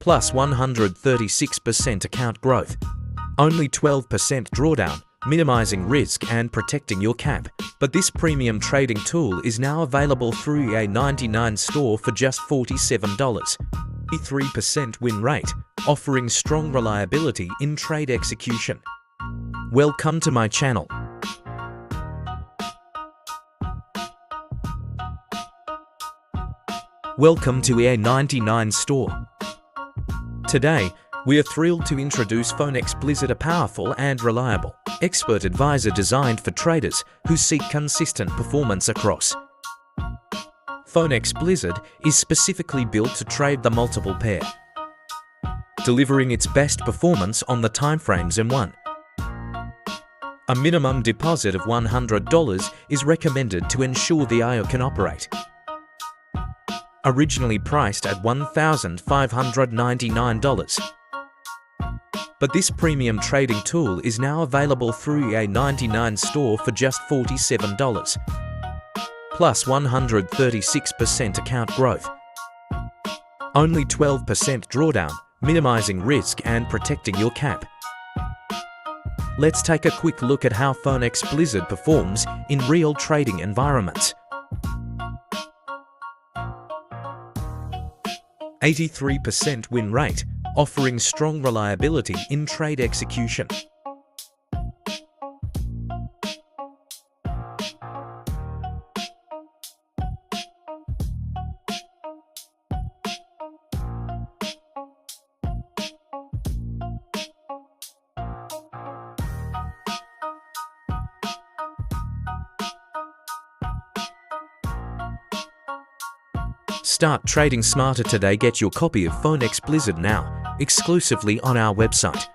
plus 136% account growth. Only 12% drawdown, minimizing risk and protecting your cap. But this premium trading tool is now available through EA99 store for just $47. 3% win rate, offering strong reliability in trade execution. Welcome to my channel. Welcome to EA99 store. Today, we are thrilled to introduce Phonex Blizzard, a powerful and reliable expert advisor designed for traders who seek consistent performance across. Phonex Blizzard is specifically built to trade the multiple pair, delivering its best performance on the timeframes M1. A minimum deposit of $100 is recommended to ensure the IO can operate. Originally priced at $1,599. But this premium trading tool is now available through EA99 store for just $47, plus 136% account growth. Only 12% drawdown, minimizing risk and protecting your cap. Let's take a quick look at how Phonex Blizzard performs in real trading environments. 83% win rate, offering strong reliability in trade execution. Start trading smarter today. Get your copy of Phonex Blizzard now, exclusively on our website.